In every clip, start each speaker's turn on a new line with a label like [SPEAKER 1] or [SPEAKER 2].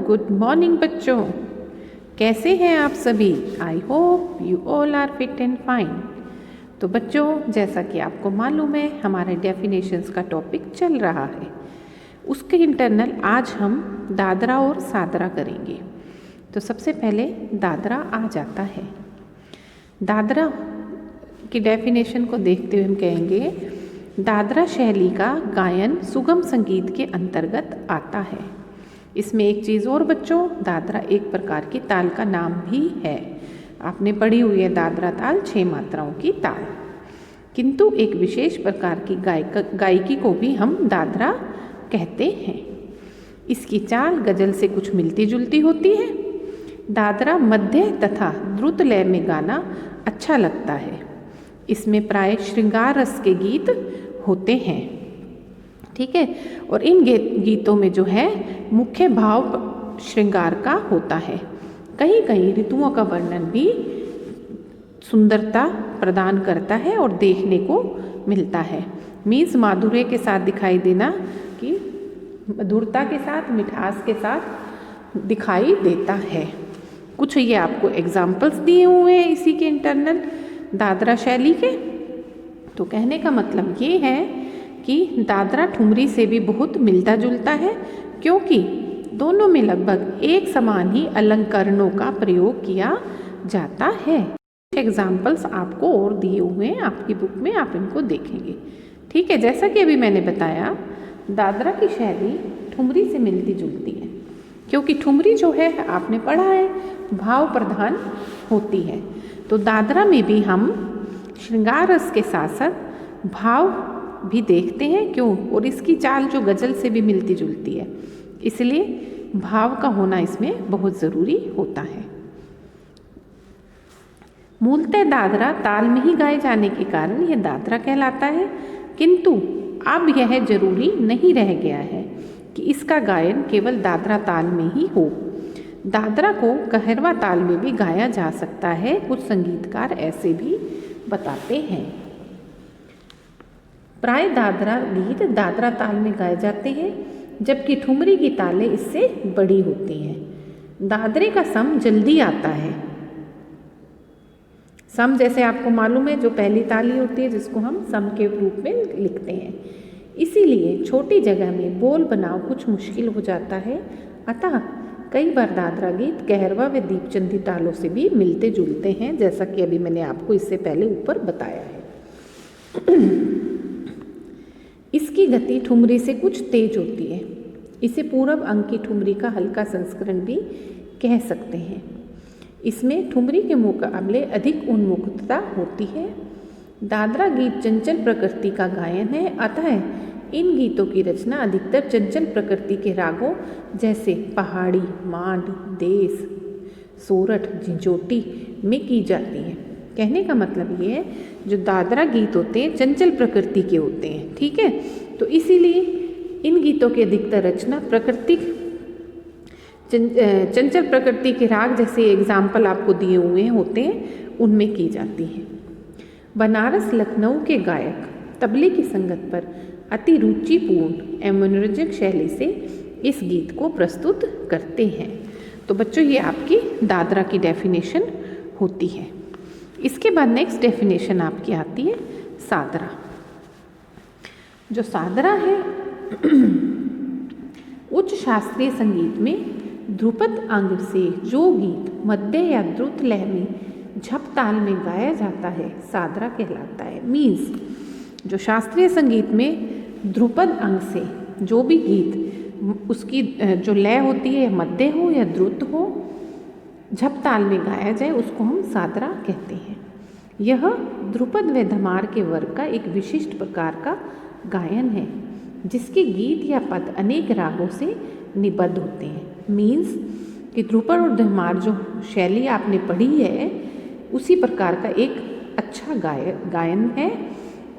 [SPEAKER 1] Good morning बच्चों। कैसे हैं आप सभी? I hope you all are fit and fine. तो बच्चों, जैसा कि आपको मालूम है, हमारे डेफिनेशंस का टॉपिक चल रहा है। उसके इंटरनल आज हम दादरा और सादरा करेंगे। तो सबसे पहले दादरा आ जाता है। दादरा की डेफिनेशन को देखते हुए हम कहेंगे, दादरा शैली का गायन सुगम संगीत के अंतर्गत आता है। इसमें एक चीज़ और बच्चों, दादरा एक प्रकार की ताल का नाम भी है। आपने पढ़ी हुई है दादरा ताल 6 मात्राओं की ताल, किंतु एक विशेष प्रकार की गायकी को भी हम दादरा कहते हैं। इसकी चाल गजल से कुछ मिलती जुलती होती है। दादरा मध्य तथा द्रुत लय में गाना अच्छा लगता है। इसमें प्राय श्रृंगार रस के गीत होते हैं, ठीक है। और इन गीतों में जो है मुख्य भाव श्रृंगार का होता है। कहीं कहीं ऋतुओं का वर्णन भी सुंदरता प्रदान करता है और देखने को मिलता है। मीन्स माधुर्य के साथ दिखाई देना, कि मधुरता के साथ, मिठास के साथ दिखाई देता है। कुछ ये आपको एग्जाम्पल्स दिए हुए हैं इसी के इंटरनल दादरा शैली के। तो कहने का मतलब ये है कि दादरा ठुमरी से भी बहुत मिलता जुलता है, क्योंकि दोनों में लगभग एक समान ही अलंकरणों का प्रयोग किया जाता है। एग्जाम्पल्स आपको और दिए हुए हैं आपकी बुक में, आप इनको देखेंगे, ठीक है। जैसा कि अभी मैंने बताया, दादरा की शैली ठुमरी से मिलती जुलती है, क्योंकि ठुमरी जो है आपने पढ़ा है भाव प्रधान होती है। तो दादरा में भी हम श्रृंगार रस के साथ साथ भाव भी देखते हैं, क्यों? और इसकी चाल जो गजल से भी मिलती जुलती है, इसलिए भाव का होना इसमें बहुत ज़रूरी होता है। मूलतः दादरा ताल में ही गाए जाने के कारण यह दादरा कहलाता है, किंतु अब यह जरूरी नहीं रह गया है कि इसका गायन केवल दादरा ताल में ही हो। दादरा को कहरवा ताल में भी गाया जा सकता है। कुछ संगीतकार ऐसे भी बताते हैं। प्राय दादरा गीत दादरा ताल में गाए जाते हैं, जबकि ठुमरी की तालें इससे बड़ी होती हैं। दादरे का सम जल्दी आता है। सम जैसे आपको मालूम है, जो पहली ताली होती है जिसको हम सम के रूप में लिखते हैं, इसीलिए छोटी जगह में बोल बनाव कुछ मुश्किल हो जाता है। अतः कई बार दादरा गीत कहरवा व दीपचंदी तालों से भी मिलते जुलते हैं, जैसा कि अभी मैंने आपको इससे पहले ऊपर बताया है। इसकी गति ठुमरी से कुछ तेज होती है। इसे पूर्व अंग की ठुमरी का हल्का संस्करण भी कह सकते हैं। इसमें ठुमरी के मुकाबले अधिक उन्मुखता होती है। दादरा गीत चंचल प्रकृति का गायन है, अतः इन गीतों की रचना अधिकतर चंचल प्रकृति के रागों जैसे पहाड़ी, मांड, देस, सोरठ, झिंझोटी में की जाती है। कहने का मतलब ये है, जो दादरा गीत होते हैं चंचल प्रकृति के होते हैं, ठीक है। तो इसीलिए इन गीतों की अधिकतर रचना प्राकृतिक चंचल प्रकृति के राग जैसे एग्जाम्पल आपको दिए हुए होते हैं, उनमें की जाती है। बनारस लखनऊ के गायक तबले की संगत पर अति रुचिपूर्ण एवं मनोरंजक शैली से इस गीत को प्रस्तुत करते हैं। तो बच्चों, ये आपकी दादरा की डेफिनेशन होती है। इसके बाद नेक्स्ट डेफिनेशन आपकी आती है सादरा। जो सादरा है, उच्च शास्त्रीय संगीत में ध्रुपद अंग से जो गीत मध्य या द्रुत लय में झप ताल में गाया जाता है, सादरा कहलाता है। मीन्स जो शास्त्रीय संगीत में ध्रुपद अंग से जो भी गीत, उसकी जो लय होती है मध्य हो या द्रुत हो, झप ताल में गाया जाए, उसको हम सादरा कहते हैं। यह ध्रुपद व धमार के वर्ग का एक विशिष्ट प्रकार का गायन है, जिसके गीत या पद अनेक रागों से निबद्ध होते हैं। मीन्स कि ध्रुपद और धमार जो शैली आपने पढ़ी है, उसी प्रकार का एक अच्छा गायन है,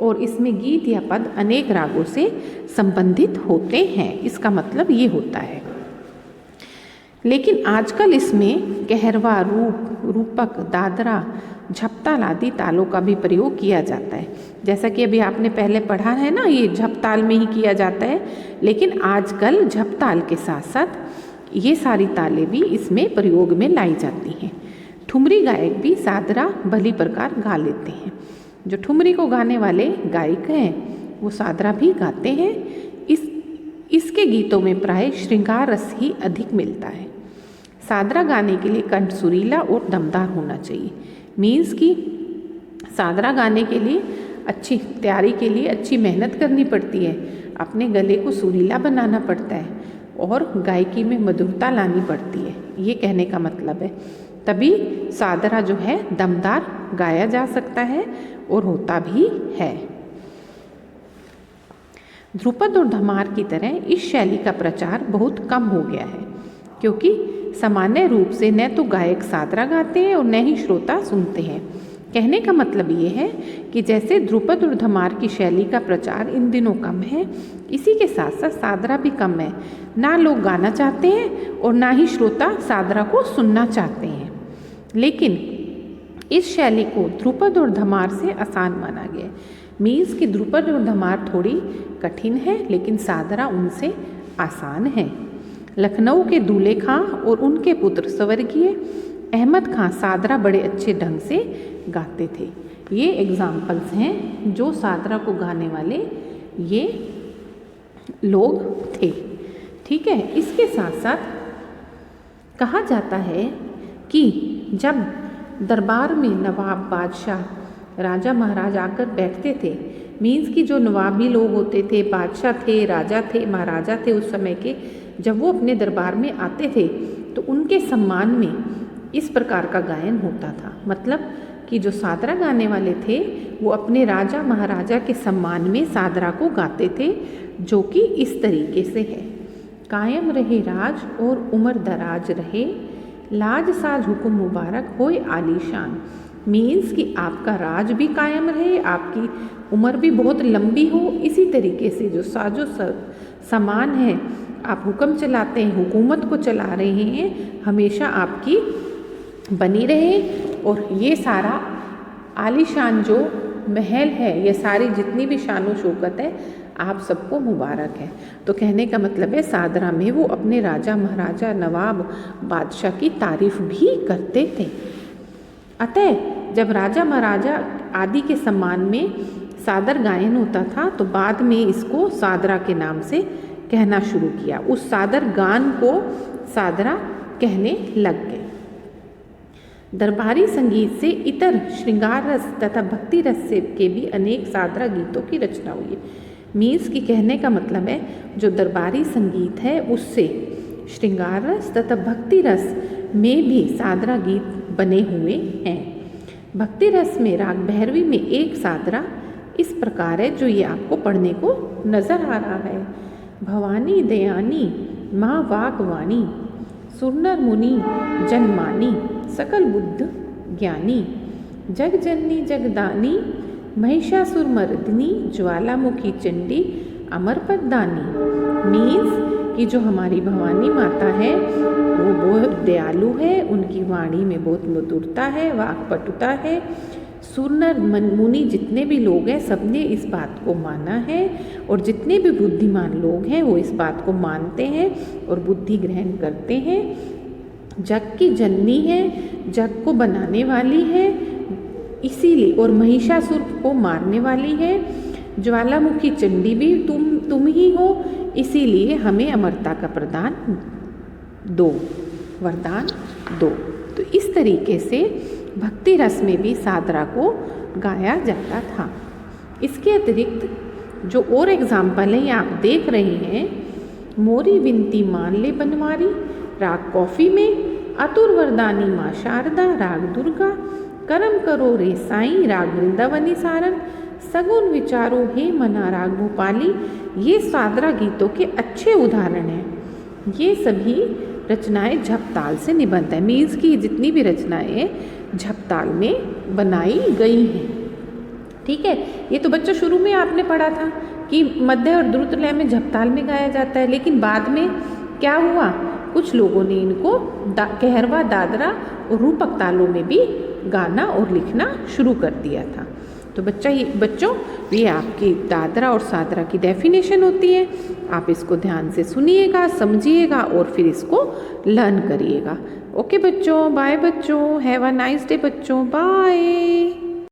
[SPEAKER 1] और इसमें गीत या पद अनेक रागों से संबंधित होते हैं। इसका मतलब ये होता है। लेकिन आजकल इसमें कहरवा, रूपक, दादरा, झपताल आदि तालों का भी प्रयोग किया जाता है। जैसा कि अभी आपने पहले पढ़ा है ना, ये झपताल में ही किया जाता है, लेकिन आजकल झपताल के साथ साथ ये सारी तालें भी इसमें प्रयोग में लाई जाती हैं। ठुमरी गायक भी सादरा भली प्रकार गा लेते हैं। जो ठुमरी को गाने वाले गायक हैं वो सादरा भी गाते हैं। इसके गीतों में प्राय श्रृंगार रस ही अधिक मिलता है। सादरा गाने के लिए कंठ सुरीला और दमदार होना चाहिए। मीन्स कि सादरा गाने के लिए अच्छी तैयारी के लिए अच्छी मेहनत करनी पड़ती है। अपने गले को सुरीला बनाना पड़ता है और गायकी में मधुरता लानी पड़ती है। ये कहने का मतलब है, तभी सादरा जो है दमदार गाया जा सकता है और होता भी है। ध्रुपद और धमार की तरह इस शैली का प्रचार बहुत कम हो गया है, क्योंकि सामान्य रूप से न तो गायक सादरा गाते हैं और न ही श्रोता सुनते हैं। कहने का मतलब ये है कि जैसे ध्रुपद और धमार की शैली का प्रचार इन दिनों कम है, इसी के साथ साथ सादरा भी कम है। ना लोग गाना चाहते हैं और ना ही श्रोता सादरा को सुनना चाहते हैं। लेकिन इस शैली को ध्रुपद और धमार से आसान माना गया। मीन्स कि ध्रुपद और धमार थोड़ी कठिन है, लेकिन सादरा उनसे आसान है। लखनऊ के दूल्हे खां और उनके पुत्र स्वर्गीय अहमद खां सादरा बड़े अच्छे ढंग से गाते थे। ये एग्जाम्पल्स हैं जो सादरा को गाने वाले ये लोग थे। ठीक है, इसके साथ साथ कहा जाता है कि जब दरबार में नवाब, बादशाह, राजा, महाराजा आकर बैठते थे, मीन्स कि जो नवाबी लोग होते थे, बादशाह थे, राजा थे, महाराजा थे उस समय के, जब वो अपने दरबार में आते थे तो उनके सम्मान में इस प्रकार का गायन होता था। मतलब कि जो सादरा गाने वाले थे वो अपने राजा महाराजा के सम्मान में सादरा को गाते थे, जो कि इस तरीके से है। कायम रहे राज और उम्र दराज रहे, लाज साज हुक्म मुबारक होए आलीशान। मीन्स कि आपका राज भी कायम रहे, आपकी उम्र भी बहुत लंबी हो। इसी तरीके से जो साजो सामान है, आप हुक्म चलाते हैं, हुकूमत को चला रहे हैं, हमेशा आपकी बनी रहे। और ये सारा आलीशान जो महल है, ये सारी जितनी भी शानो शौकत है, आप सबको मुबारक है। तो कहने का मतलब है सादरा में वो अपने राजा महाराजा, नवाब, बादशाह की तारीफ भी करते थे। अतः जब राजा महाराजा आदि के सम्मान में सादर गायन होता था तो बाद में इसको सादरा के नाम से कहना शुरू किया। उस सादर गान को सादरा कहने लग गए। दरबारी संगीत से इतर श्रृंगार रस तथा भक्ति रस से के भी अनेक सादरा गीतों की रचना हुई है। मीन्स की कहने का मतलब है जो दरबारी संगीत है उससे श्रृंगार रस तथा भक्ति रस में भी सादरा गीत बने हुए हैं। भक्ति रस में राग भैरवी में एक सादरा इस प्रकार है जो ये आपको पढ़ने को नजर आ रहा है। भवानी दयानी माँ वाकवाणी, सुरनर मुनि जनमानी, सकल बुद्ध ज्ञानी, जग जननी जगदानी, महिषासुर मर्दिनी, ज्वालामुखी चंडी, अमरपददानी। मीन्स कि जो हमारी भवानी माता है वो बहुत दयालु है, उनकी वाणी में बहुत मधुरता है, वाक्पटुता है। सुरनर मुनि जितने भी लोग हैं सबने इस बात को माना है, और जितने भी बुद्धिमान लोग हैं वो इस बात को मानते हैं और बुद्धि ग्रहण करते हैं। जग की जननी है, जग को बनाने वाली है, इसीलिए, और महिषासुर को मारने वाली है। ज्वालामुखी चंडी भी तुम ही हो, इसीलिए हमें अमरता का वरदान दो। तो इस तरीके से भक्ति रस में भी सादरा को गाया जाता था। इसके अतिरिक्त जो और एग्जाम्पल हैं ये आप देख रहे हैं। मोरी विनती मान ले बनवारी, राग कॉफी में, अतुर वरदानी माँ शारदा, राग दुर्गा, करम करो रे साईं, राग वृंदावनी सारन, सगुन विचारो हे मना, राग भोपाली। ये सादरा गीतों के अच्छे उदाहरण हैं। ये सभी रचनाएं झपताल से निबद्ध है। मीन्स की जितनी भी रचनाएं झपताल में बनाई गई हैं। ठीक है, ये तो बच्चों शुरू में आपने पढ़ा था कि मध्य और द्रुत लय में झपताल में गाया जाता है, लेकिन बाद में क्या हुआ, कुछ लोगों ने इनको कहरवा, दादरा और रूपक तालों में भी गाना और लिखना शुरू कर दिया था। तो बच्चों ये आपकी दादरा और सादरा की डेफिनेशन होती है। आप इसको ध्यान से सुनिएगा, समझिएगा और फिर इसको लर्न करिएगा। ओके बच्चों, बाय बच्चों, हैव अ नाइस डे बच्चों, बाय।